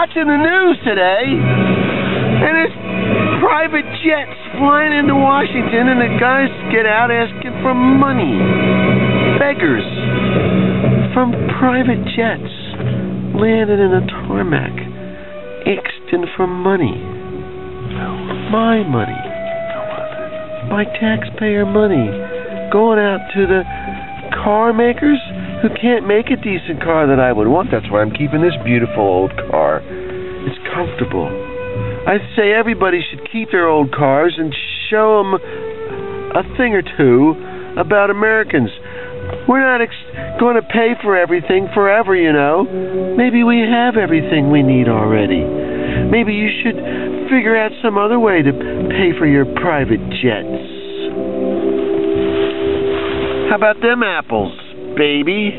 watching the news today, and there's private jets flying into Washington, and the guys get out asking for money. Beggars from private jets landed in a tarmac, asking for money. My money. My taxpayer money. Going out to the car makers who can't make a decent car that I would want. That's why I'm keeping this beautiful old car. It's comfortable. I say everybody should keep their old cars and show them a thing or two about Americans. We're not going to pay for everything forever, you know. Maybe we have everything we need already. Maybe you should figure out some other way to pay for your private jets. How about them apples, baby?